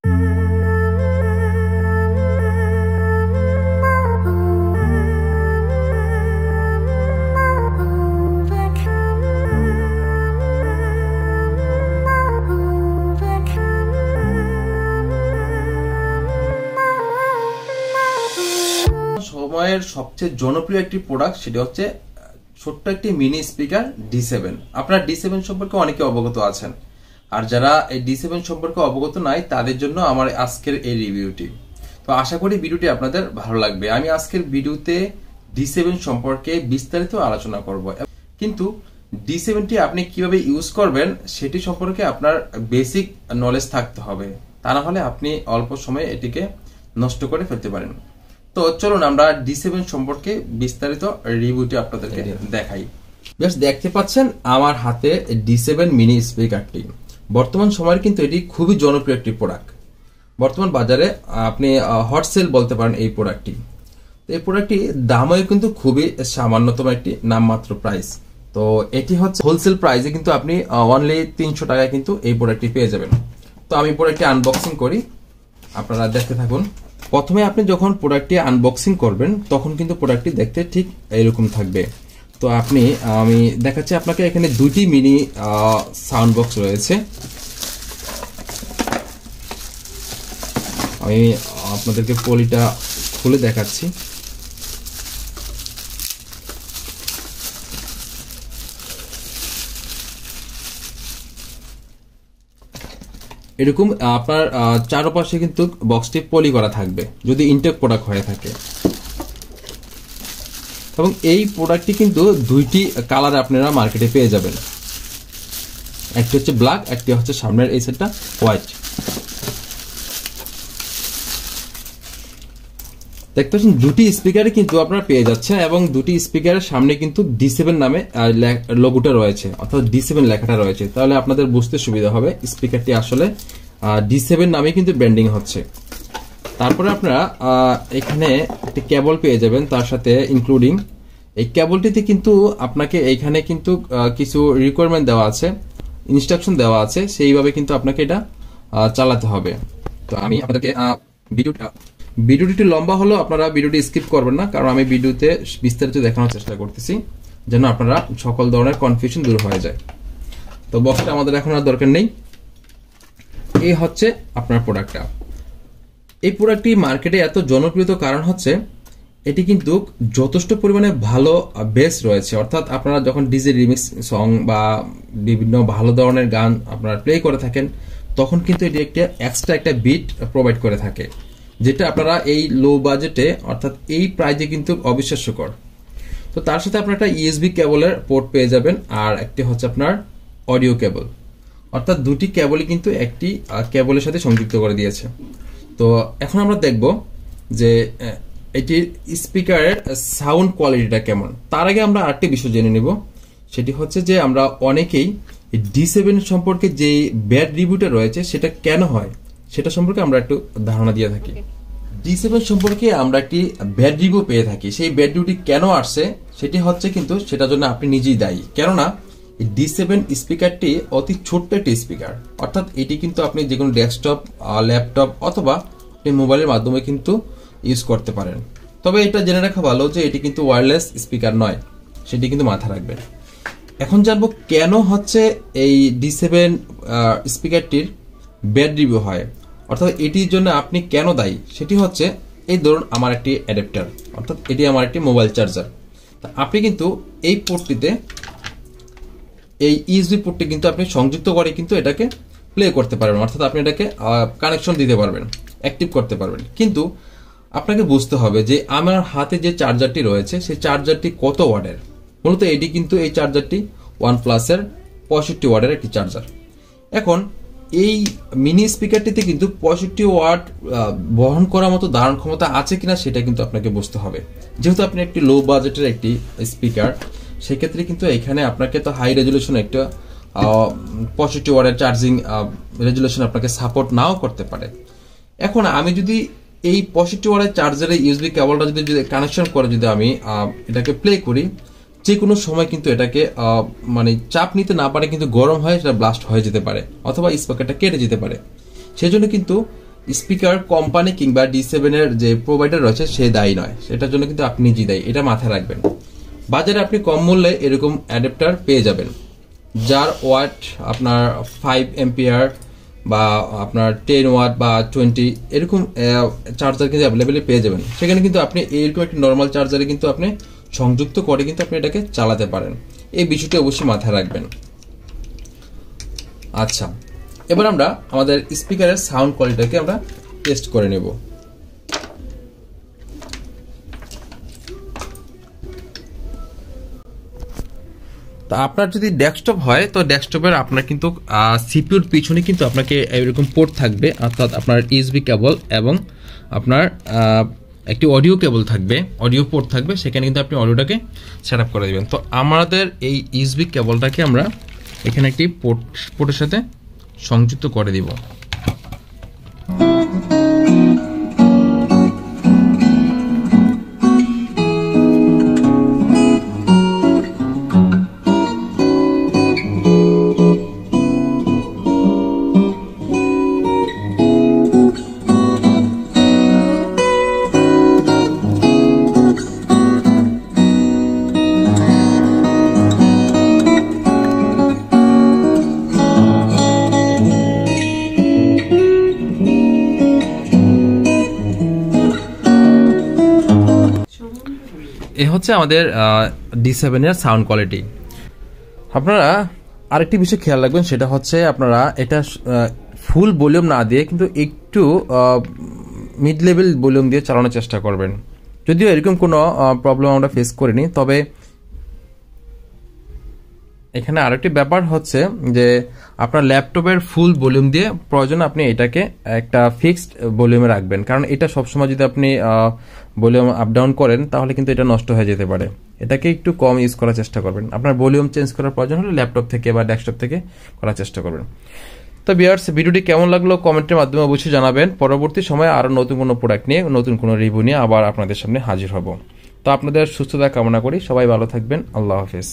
সময়ের সবচেয়ে জনপ্রিয় একটি প্রোডাক্ট, সেটা হচ্ছে ছোট্ট একটি মিনি স্পিকার D7। আপনারা D7 সম্পর্কে অনেকে অবগত আছেন, আর যারা এই D7 সম্পর্কে অবগত নাই তাদের জন্য আমার আজকের এই রিভিউটি। তো আশা করি ভিডিওটি আপনাদের ভালো লাগবে। আমি আজকের ভিডিওতে D7 সম্পর্কে বিস্তারিত আলোচনা করব, কিন্তু D7টি আপনি কিভাবে ইউজ করবেন সেটি সম্পর্কে আপনার বেসিক নলেজ থাকতে হবে, তা না হলে আপনি অল্প সময়ে এটিকে নষ্ট করে ফেলতে পারেন। তো চলুন আমরা D7 সম্পর্কে বিস্তারিত রিভিউটি আপনাদেরকে দেখাই। বেশ, দেখতে পাচ্ছেন আমার হাতে D7 মিনি স্পিকারটি। বর্তমান সময়ের কিন্তু এটি খুবই জনপ্রিয় একটি প্রোডাক্ট। বর্তমান বাজারে আপনি হট সেল বলতে পারেন এই প্রোডাক্টটি। এই প্রোডাক্টটি দামও কিন্তু খুবই সামান্যতম একটি নামমাত্র প্রাইস। তো এটি হচ্ছে হোলসেল প্রাইসে কিন্তু আপনি অনলি 300 টাকায় কিন্তু এই প্রোডাক্টটি পেয়ে যাবেন। তো আমি প্রোডাক্টটি আনবক্সিং করি, আপনারা দেখতে থাকুন। প্রথমে আপনি যখন প্রোডাক্টটি আনবক্সিং করবেন তখন কিন্তু প্রোডাক্টটি দেখতে ঠিক এইরকম থাকবে। তো আমি দেখাচ্ছি আপনাকে, এখানে দুটি মিনি সাউন্ড বক্স রয়েছে। আমি আপনাদেরকে পলিটা খুলে দেখাচ্ছি। এরকম আপনার চারপাশে কিন্তু বক্সটি পলি করা থাকবে যদি ইনটেক প্রোডাক্ট হয়ে থাকে, এবং এই প্রোডাক্টটি কিন্তু দুইটি কালার আপনারা মার্কেটে পেয়ে যাবেন। একটি হচ্ছে ব্ল্যাক, একটি হচ্ছে সামনের এই সেটটা হোয়াইট। দেখতে পাচ্ছেন দুটি স্পিকারে কিন্তু আপনারা পেয়ে যাচ্ছেন, এবং দুটি স্পিকারের সামনে কিন্তু D7 নামে লোগোটা রয়েছে, অর্থাৎ D7 লেখাটা রয়েছে। তাহলে আপনাদের বুঝতে সুবিধা হবে স্পিকারটি আসলে D7 নামে কিন্তু ব্র্যান্ডিং হচ্ছে। তারপরে আপনারা এখানে একটি কেবল পেয়ে যাবেন তার সাথে ইনক্লুডিং। এই কেবলটিতে কিন্তু আপনাকে এইখানে কিন্তু কিছু রিকোয়ারমেন্ট দেওয়া আছে, ইনস্ট্রাকশন দেওয়া আছে, সেইভাবে কিন্তু আপনাকে এটা চালাতে হবে। তো আমি আপনাদেরকে ভিডিওটি একটু লম্বা হলো, আপনারা ভিডিওটি স্কিপ করবেন না, কারণ আমি ভিডিওতে বিস্তারিত দেখানোর চেষ্টা করতেছি যেন আপনারা সকল ধরনের কনফিউশন দূর হয়ে যায়। তো বক্সটা আমাদের এখন আর দরকার নেই। এই হচ্ছে আপনার প্রোডাক্টটা। এই প্রোডাক্টটি মার্কেটে এত জনপ্রিয়তার কারণ হচ্ছে এটি কিন্তু যথেষ্ট পরিমাণে ভালো বেস রয়েছে, অর্থাৎ আপনারা যখন ডিজে রিমিক্স সং বা বিভিন্ন ভালো ধরনের গান আপনারা প্লে করে থাকেন তখন কিন্তু এটি একটা এক্সট্রা একটা বিট প্রোভাইড করে থাকে, যেটা আপনারা এই লো বাজেটে অর্থাৎ এই প্রাইজে কিন্তু অবিশ্বাস্যকর। তো তার সাথে আপনারা একটা USB কেবলের পোর্ট পেয়ে যাবেন, আর একটি হচ্ছে আপনার অডিও কেবল, অর্থাৎ দুটি কেবলই কিন্তু একটি কেবলের সাথে সংযুক্ত করে দিয়েছে। তো এখন আমরা দেখব যে এটির স্পিকারের সাউন্ড কোয়ালিটিটা কেমন। তার আগে আমরা আরেকটি বিষয় জেনে নেব, সেটি হচ্ছে যে আমরা অনেকেই D7 সম্পর্কে যে ব্যাড রিভিউটা রয়েছে সেটা কেন হয় সেটা সম্পর্কে আমরা একটু ধারণা দিয়ে থাকি। D7 সম্পর্কে আমরা একটি ব্যাড রিভিউ পেয়ে থাকি, সেই ব্যাড রিভিউটি কেন আসছে সেটি হচ্ছে কিন্তু সেটার জন্য আপনি নিজেই দায়ী। কেননা এই D7 স্পিকারটি অতি ছোট্ট একটি স্পিকার, অর্থাৎ এটি কিন্তু আপনি যে কোনো ডেস্কটপ, ল্যাপটপ অথবা মোবাইলের মাধ্যমে কিন্তু ইউজ করতে পারেন। তবে এটা জেনে রাখা ভালো যে এটি কিন্তু ওয়্যারলেস স্পিকার নয়, সেটি কিন্তু মাথায় রাখবেন। এখন জানবো কেন হচ্ছে এই D7 স্পিকারটির ব্যাড রিভিউ হয়, অর্থাৎ এটির জন্য আপনি কেন দায়ী। সেটি হচ্ছে এই ধরুন আমার একটি অ্যাডাপ্টার, অর্থাৎ এটি আমার একটি মোবাইল চার্জার। আপনি কিন্তু এই পোর্টটিতে এই USB পোর্টটি কিন্তু আপনি সংযুক্ত করে কিন্তু এটাকে প্লে করতে পারবেন, অর্থাৎ আপনি এটাকে কানেকশন দিতে পারবেন, অ্যাক্টিভ করতে পারবেন। কিন্তু আপনাকে বুঝতে হবে যে আমার হাতে যে চার্জারটি রয়েছে সেই চার্জারটি কত ওয়াটের। মূলত এটি কিন্তু এই চার্জারটি OnePlus এর 65 ওয়াটের একটি চার্জার। এখন এই মিনি স্পিকারটিতে কিন্তু 65 ওয়াট বহন করার মতো ধারণ ক্ষমতা আছে কিনা সেটা কিন্তু আপনাকে বুঝতে হবে। যেহেতু আপনি একটি লো বাজেটের একটি স্পিকার, সেক্ষেত্রে কিন্তু এখানে আপনাকে তো হাই রেজুলেশন একটা 65 ওয়াটের চার্জিং রেজুলেশন আপনাকে সাপোর্ট নাও করতে পারে। এখন আমি যদি এই 65 ওয়াটের চার্জারের USB কেবলটা যদি কানেকশন করে যদি আমি এটাকে প্লে করি, যে কোনো সময় কিন্তু এটাকে মানে চাপ নিতে না পারে কিন্তু গরম হয়, সেটা ব্লাস্ট হয়ে যেতে পারে অথবা স্পিকারটা কেটে যেতে পারে। সেজন্য কিন্তু স্পিকার কোম্পানি কিংবা D7 এর যে প্রোভাইডার রয়েছে সে দায়ী নয়, সেটার জন্য কিন্তু আপনি নিজেই দায়ী, এটা মাথায় রাখবেন। বাজারে আপনি কম মূল্যে এরকম অ্যাডাপ্টার পেয়ে যাবেন, যার ওয়াট আপনার 5 এম্পিয়ার বা আপনার 10 ওয়াট বা 20 এরকম চার্জার কিন্তু অ্যাভেলেবেল পেয়ে যাবেন। সেখানে কিন্তু আপনি এরকম একটা নর্মাল চার্জারে কিন্তু আপনি সংযুক্ত করে কিন্তু আপনি এটাকে চালাতে পারেন। এই বিষয়টি অবশ্যই মাথায় রাখবেন। আচ্ছা, এবার আমরা আমাদের স্পিকারের সাউন্ড কোয়ালিটিকে আমরা টেস্ট করে নেব। তা আপনার যদি ডেস্কটপ হয় তো ডেস্কটপের আপনার কিন্তু সিপিইউর পিছনে কিন্তু আপনাকে এরকম পোর্ট থাকবে, অর্থাৎ আপনার ইউএসবি কেবল এবং আপনার একটি অডিও কেবল থাকবে, অডিও পোর্ট থাকবে, সেখানে কিন্তু আপনি অডিওটাকে সেট আপ করে দেবেন। তো আমাদের এই ইউএসবি কেবলটাকে আমরা এখানে একটি পোর্টের সাথে সংযুক্ত করে দিব। এ হচ্ছে আমাদের D7 এর সাউন্ড কোয়ালিটি। আপনারা আরেকটি বিষয় খেয়াল রাখবেন, সেটা হচ্ছে আপনারা এটা ফুল ভলিউম না দিয়ে কিন্তু একটু মিড লেভেল ভলিউম দিয়ে চালানোর চেষ্টা করবেন। যদিও এরকম কোনো প্রবলেম আমরা ফেস করিনি, তবে এখানে আরেকটি ব্যাপার হচ্ছে যে আপনার ল্যাপটপের ফুল ভলিউম দিয়ে প্রয়োজন আপনি এটাকে একটা ফিক্সড ভলিউমে রাখবেন, কারণ এটা সবসময় যদি আপনি ভলিউম আপ ডাউন করেন তাহলে কিন্তু এটা নষ্ট হয়ে যেতে পারে। এটাকে একটু কম ইউজ করার চেষ্টা করবেন। আপনার ভলিউম চেঞ্জ করার প্রয়োজন হলে ল্যাপটপ থেকে বা ডেস্কটপ থেকে করার চেষ্টা করবেন। তো ভিউয়ার্স, ভিডিওটি কেমন লাগলো কমেন্টের মাধ্যমে অবশ্যই জানাবেন। পরবর্তী সময়ে আরও নতুন কোনো প্রোডাক্ট নিয়ে, নতুন কোনো রিভিউ নিয়ে আবার আপনাদের সামনে হাজির হব। তো আপনাদের সুস্থতা কামনা করি, সবাই ভালো থাকবেন। আল্লাহ হাফেজ।